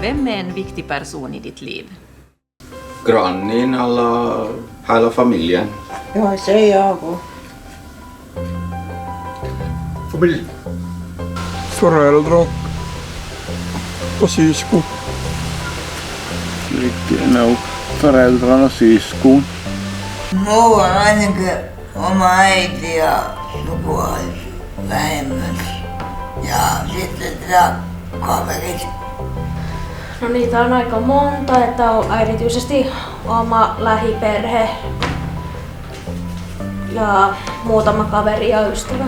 Vem är en viktig person i ditt liv? Grannen, hela familjen. Ja, säger jag också. Familj. Föräldrar och syskon. No, föräldrarna, syskon. Mulla on ainakin oma äiti ja sukua vähemmäs. Ja sitten kaverit. No niitä on aika monta, että on erityisesti oma lähiperhe ja muutama kaveri ja ystävä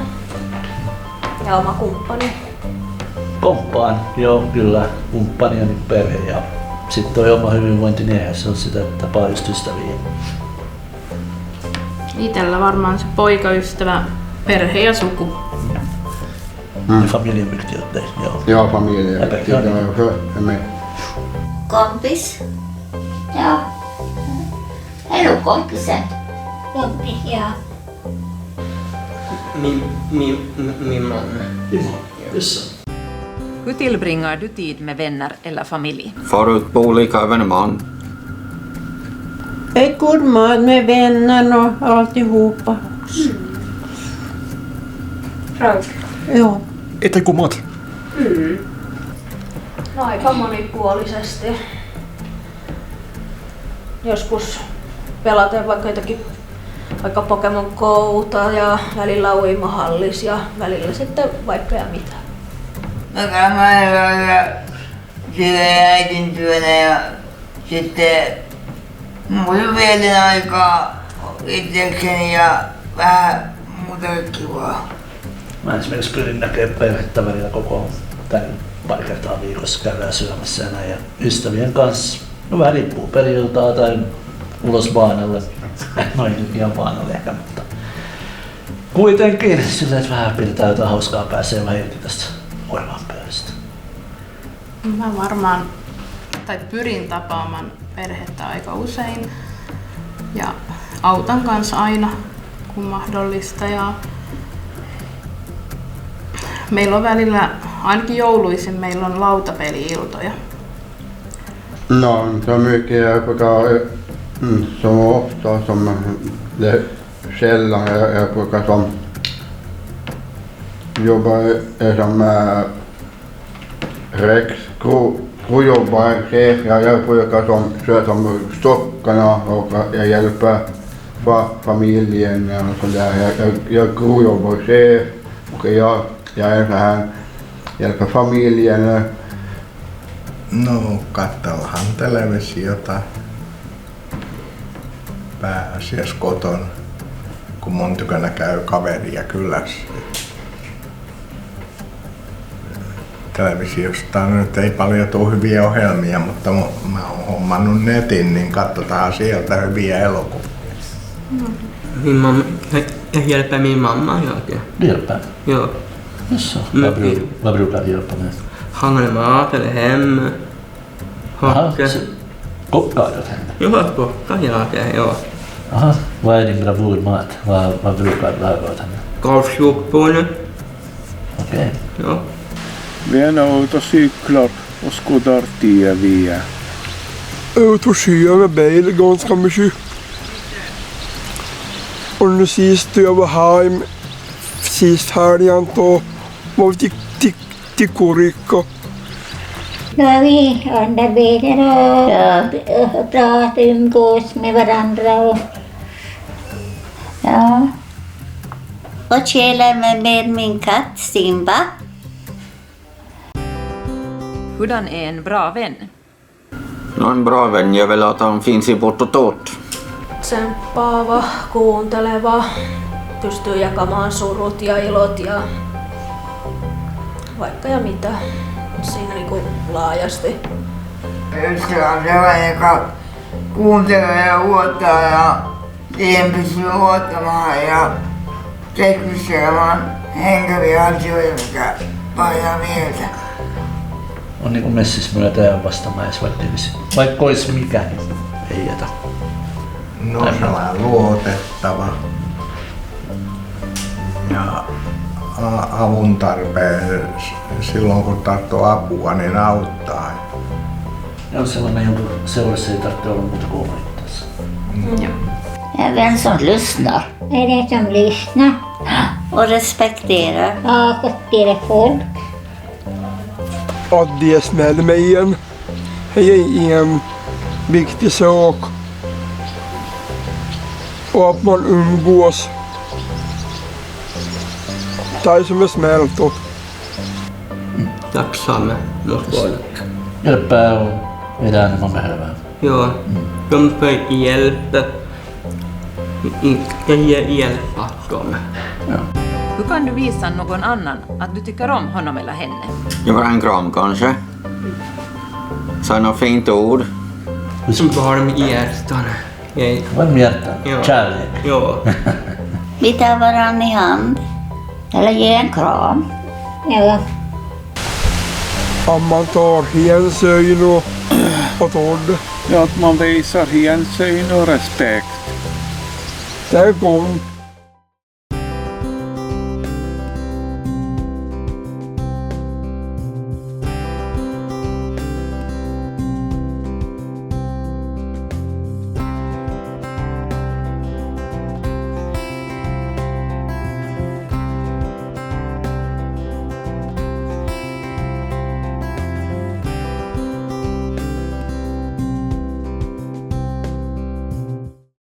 ja oma kumppani. Komppaan, joo kyllä, kumppani ja nyt perhe ja sitten toi oma hyvinvointi, niin se on sitä, että tapaa just ystäviä. Itellä varmaan se poikaystävä, perhe ja suku. Ja familjeviktigt, joo. Ja, familjeviktigt, ja för mig. Kompis. Ja. Elukompisen. Kompis, ja. Min man. Just. Hur tillbringar du tid med vänner eller familj? Far ut på olika evenemang. Ett god mat med vänner och alltihopa. Frank. Joo. Että kun mat. No aika monipuolisesti. Joskus pelataan vaikka Pokemon Gouta ja välillä uimahallis ja välillä sitten vaikka ja mitä. No kyllä mä olen silleen äitin työnä ja sitten mulla vietän aikaa itsekseni ja vähän muuta kivaa. Mä esimerkiksi pyrin näkemään perhettä välillä pari kertaa viikossa, käydään syömässä ja näin. Ja ystävien kanssa, no vähän riippuu periltaa tai ulos baanalle. Noin ihan baanalle ehkä, mutta kuitenkin silleen, että vähän pidetään jotain hauskaa, pääsee vähän irti tästä voimaan pöydästä. Mä pyrin tapaamaan perhettä aika usein ja autan kanssa aina kun mahdollista. Ja meillä on välillä, ainakin jouluisin, meillä on lautapeli-iltoja. No, så mycket jag brukar, som ofta som det sällan jag brukar som jobba som Rex, jobbar chef, jag brukar som sköta stockarna och jag hjälper familjen och sådär. Jag jobbar chef och jag är så här, hjälper familjen. No, katsellahan televisiota pääasiassa kotona, kun mun tykönä käy kaveria kylässä. Televisiosta nyt ei paljon tule hyviä ohjelmia, mutta mä oon hommannut netin, niin katsotaan sieltä hyviä elokuvia. Min mamma, jag hjälper min mamma jag. Hjälper? Ja. Jaså, vad brukar du hjälpa med? Handla mat eller hem. Kockar du åt henne? Ja, kockar jag, ja. Aha, vad är din bravurmat? Vad brukar du laga åt henne? Korvsjuppon. Okej. Ja. Vi är nog ute och cyklar och skådar TV. Ut och skya med bil ganska mycket. Och nu sist jag var hem, sist helgen då var vi till Kurikka. No vi under bilen och pratar umgås med varandra. Ja. Och chillar med min katt Simba. Hurdan är en bra vän? No, en bra vän gör väl att han finns i bort och tot. Tsemppaava, kuunteleva, pystyy jakamaan surut ja ilot ja vaikka ja mitä siinä niinku laajasti. Ystävä on sellainen, joka kuuntelee ja luottaa ja siihen pystyy luottamaan ja keskustelemaan henkäviä asioita, mikä painaa mieltä. On niinku messissä myötä vastaamaan edes vaikka olisi mikä, niin ei jätä. No, sellainen luotettava ja avun tarpeen silloin kun tarvitsee apua, niin auttaa. Ja sellainen jonkun seurassa ei tarvitse olla muuta kuin omittaessa. Ja vem som lyssnar. Är det som lyssnar? Och respekterar. Ja, det folk. Att des med mig igen. Det är en viktig sak. Och att man umgås. Det som är smält och Tacksamma mot folk. Hjälpa och är där när man behöver. Ja, de får hjälp. Jag hjälpa dem. Hur kan du visa någon annan att du tycker om honom eller henne? Ge bara en kram kanske. Säg något fint ord. Varm i hjärtan. Varm i hjärtan? Ja. Kärlek? Ja. Vi tar varann i hand. Eller ge en kram. Ja. att man tar hänsyn och ord. Ja, att man visar hänsyn och respekt. Det kom